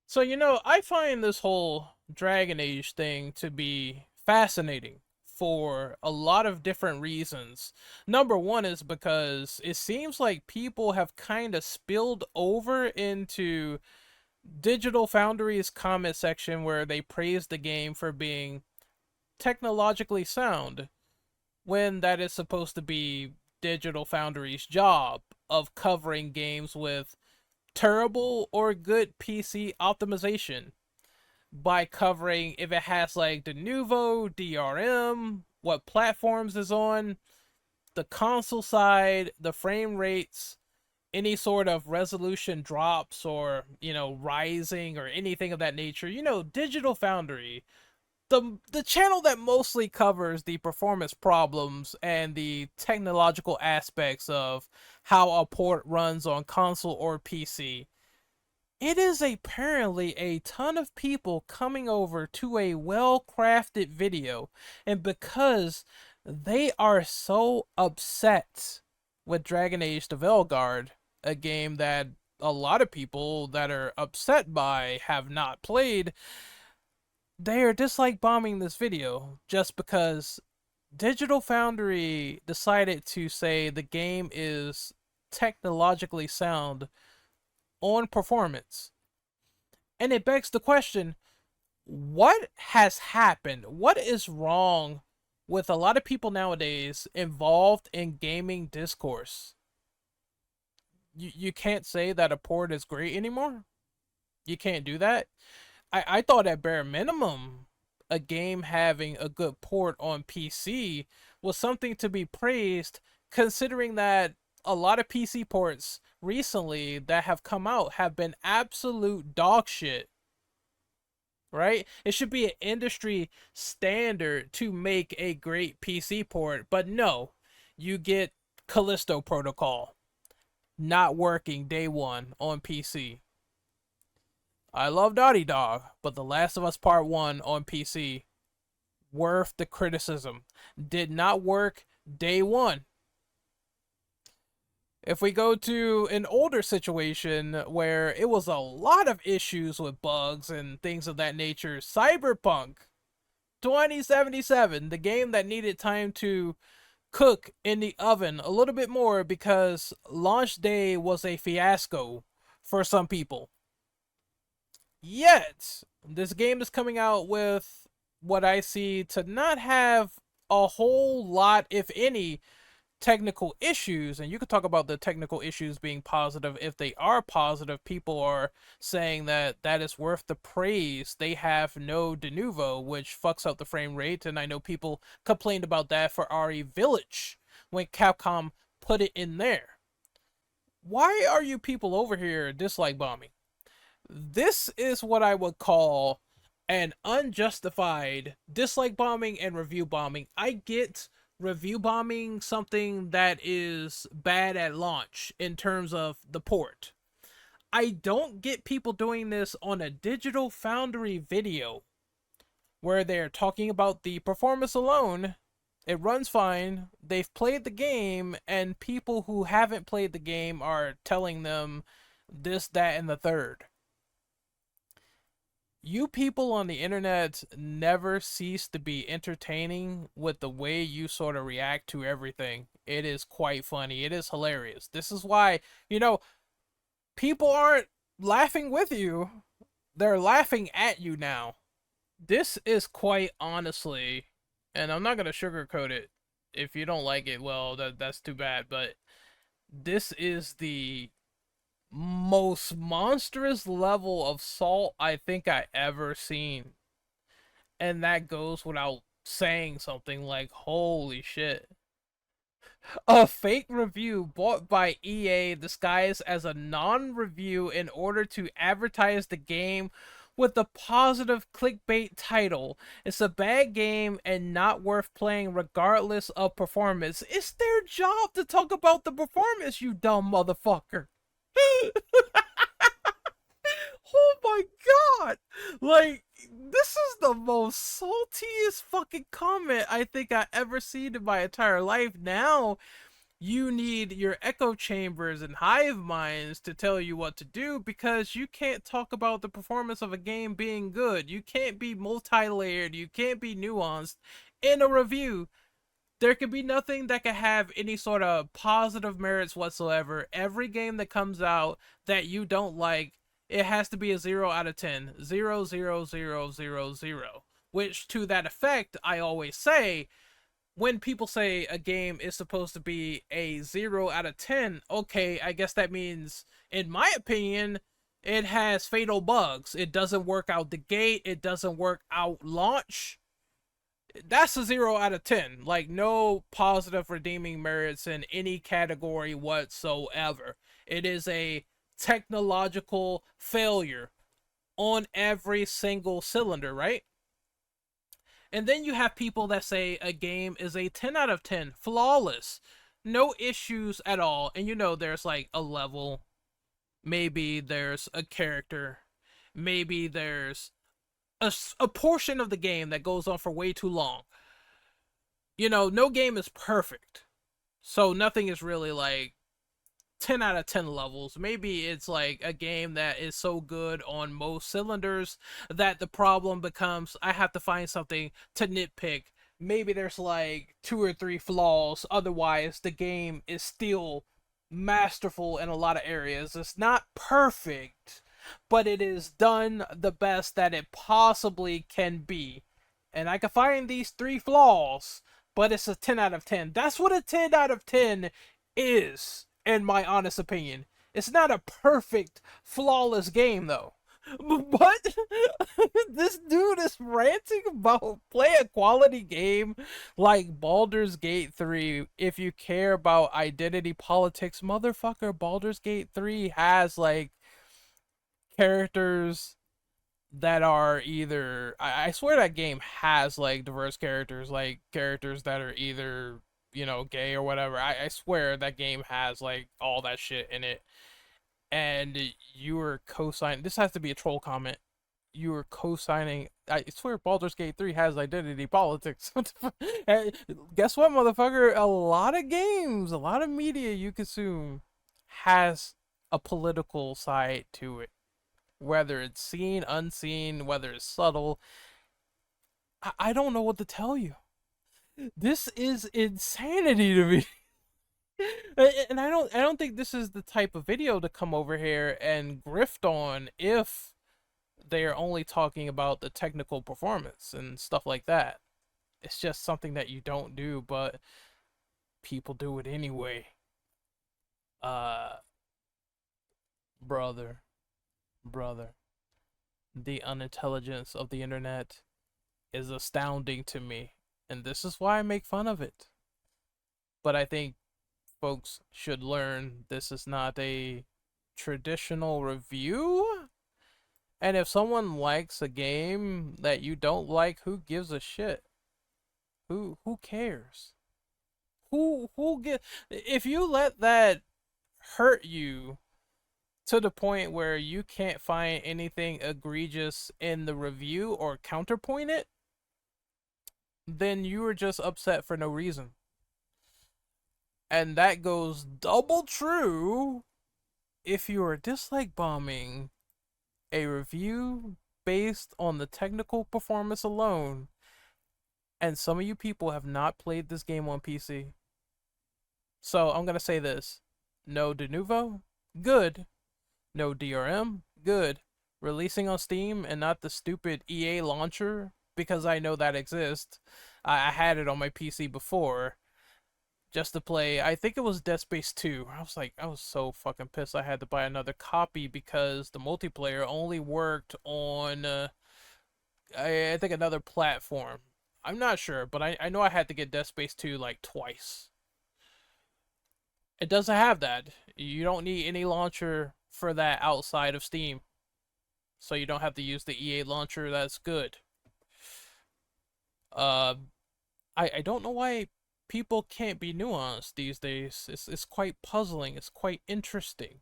So, I find this whole Dragon Age thing to be fascinating for a lot of different reasons. Number one is because it seems like people have kind of spilled over into Digital Foundry's comment section where they praise the game for being technologically sound when that is supposed to be Digital Foundry's job of covering games with terrible or good PC optimization by covering if it has like the Nouveau DRM, what platforms is on, the console side, the frame rates, any sort of resolution drops or, rising or anything of that nature. Digital Foundry, the channel that mostly covers the performance problems and the technological aspects of how a port runs on console or PC. It is apparently a ton of people coming over to a well-crafted video, and because they are so upset with Dragon Age Veilguard, a game that a lot of people that are upset by have not played, they are dislike bombing this video just because Digital Foundry decided to say the game is technologically sound on performance. And it begs the question, what has happened? What is wrong with a lot of people nowadays involved in gaming discourse? You can't say that a port is great anymore? You can't do that? I thought at bare minimum, a game having a good port on PC was something to be praised, considering that a lot of PC ports recently that have come out have been absolute dog shit, right? It should be an industry standard to make a great PC port, but no, you get Callisto Protocol not working day one on PC. I love Naughty Dog, but The Last of Us Part 1 on PC, worth the criticism. Did not work day one. If we go to an older situation where it was a lot of issues with bugs and things of that nature, Cyberpunk 2077, the game that needed time to cook in the oven a little bit more because launch day was a fiasco for some people. Yet, this game is coming out with what I see to not have a whole lot, if any, technical issues. And you could talk about the technical issues being positive. If they are positive, people are saying that that is worth the praise. They have no de novo, which fucks up the frame rate. And I know people complained about that for RE Village when Capcom put it in there. Why are you people over here dislike bombing? This is what I would call an unjustified dislike bombing and review bombing. I get review bombing something that is bad at launch in terms of the port. I don't get people doing this on a Digital Foundry video where they're talking about the performance alone. It runs fine. They've played the game, and people who haven't played the game are telling them this, that, and the third. You people on the internet never cease to be entertaining with the way you sort of react to everything. It is quite funny. It is hilarious. This is why, people aren't laughing with you. They're laughing at you now. This is quite honestly, and I'm not going to sugarcoat it. If you don't like it, well, that's too bad, but this is the most monstrous level of salt I think I ever seen. And that goes without saying something like, holy shit. A fake review bought by EA disguised as a non-review in order to advertise the game with a positive clickbait title. It's a bad game and not worth playing regardless of performance. It's their job to talk about the performance, you dumb motherfucker. Oh my god! Like, this is the most saltiest fucking comment I think I ever seen in my entire life. Now, You need your echo chambers and hive minds to tell you what to do, because you can't talk about the performance of a game being good. You can't be multi-layered. You can't be nuanced in a review. There could be nothing that could have any sort of positive merits whatsoever. Every game that comes out that you don't like, it has to be a 0 out of 10. 0, 0, 0, 0, 0. Which, to that effect, I always say, when people say a game is supposed to be a 0 out of 10, okay, I guess that means, in my opinion, it has fatal bugs. It doesn't work out the gate, it doesn't work out launch. That's a 0 out of 10. Like, no positive redeeming merits in any category whatsoever. It is a technological failure on every single cylinder, right? And then you have people that say a game is a 10 out of 10, flawless, no issues at all. And there's like a level, maybe there's a character, maybe there's a portion of the game that goes on for way too long. No game is perfect. So nothing is really like 10 out of 10 levels. Maybe it's like a game that is so good on most cylinders that the problem becomes I have to find something to nitpick. Maybe there's like 2 or 3 flaws. Otherwise, the game is still masterful in a lot of areas. It's not perfect, but it is done the best that it possibly can be. And I can find these 3 flaws, but it's a 10 out of 10. That's what a 10 out of 10 is, in my honest opinion. It's not a perfect, flawless game, though. But this dude is ranting about play a quality game like Baldur's Gate 3 if you care about identity politics. Motherfucker, Baldur's Gate 3 has like characters that are either I swear that game has like diverse characters, like characters that are either gay or whatever. I swear that game has like all that shit in it. And you were co-signing, this has to be a troll comment, you were co-signing, I swear Baldur's Gate 3 has identity politics. Guess what, motherfucker, a lot of games, a lot of media you consume has a political side to it, whether it's seen, unseen, whether it's subtle. I don't know what to tell you. This is insanity to me. And I don't think this is the type of video to come over here and grift on if they're only talking about the technical performance and stuff like that. It's just something that you don't do, but people do it anyway. Uh brother, brother. The unintelligence of the internet is astounding to me, and this is why I make fun of it. But I think folks should learn this is not a traditional review. And if someone likes a game that you don't like, who gives a shit? Who cares? Who get if you let that hurt you to the point where you can't find anything egregious in the review or counterpoint it, then you are just upset for no reason. And that goes double true if you are dislike bombing a review based on the technical performance alone. And some of you people have not played this game on PC. So I'm going to say this. No de novo? Good. No DRM? Good. Releasing on Steam and not the stupid EA launcher, because I know that exists. I had it on my PC before just to play. I think it was Dead Space 2. I was so fucking pissed I had to buy another copy because the multiplayer only worked on, I think, another platform. I'm not sure, but I know I had to get Dead Space 2 like twice. It doesn't have that. You don't need any launcher for that outside of Steam. So you don't have to use the EA launcher. That's good. I don't know why people can't be nuanced these days. It's quite puzzling. It's quite interesting.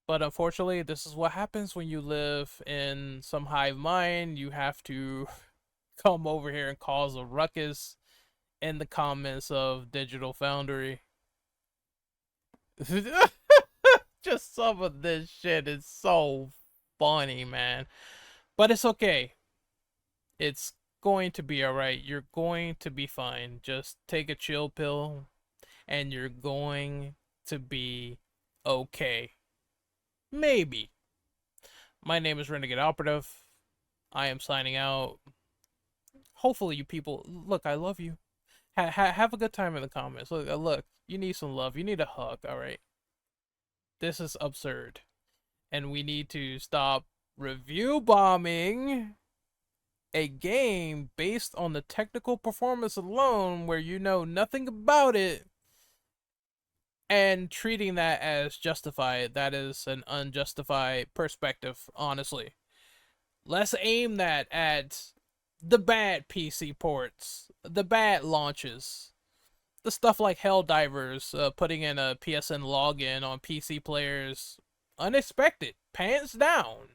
But unfortunately, this is what happens when you live in some hive mind. You have to come over here and cause a ruckus in the comments of Digital Foundry. Just some of this shit is so funny, man. But it's okay. It's going to be alright. You're going to be fine. Just take a chill pill and you're going to be okay. Maybe. My name is Renegade Operative. I am signing out. Hopefully you people, look, I love you. Have a good time in the comments. Look, you need some love. You need a hug, alright? This is absurd. And we need to stop review bombing a game based on the technical performance alone where you know nothing about it and treating that as justified. That is an unjustified perspective, honestly. Let's aim that at the bad PC ports, the bad launches, the stuff like Helldivers putting in a PSN login on PC players. Unexpected, pants down.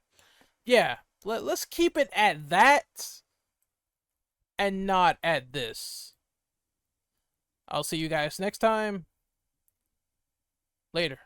Yeah, let's keep it at that and not at this. I'll see you guys next time. Later.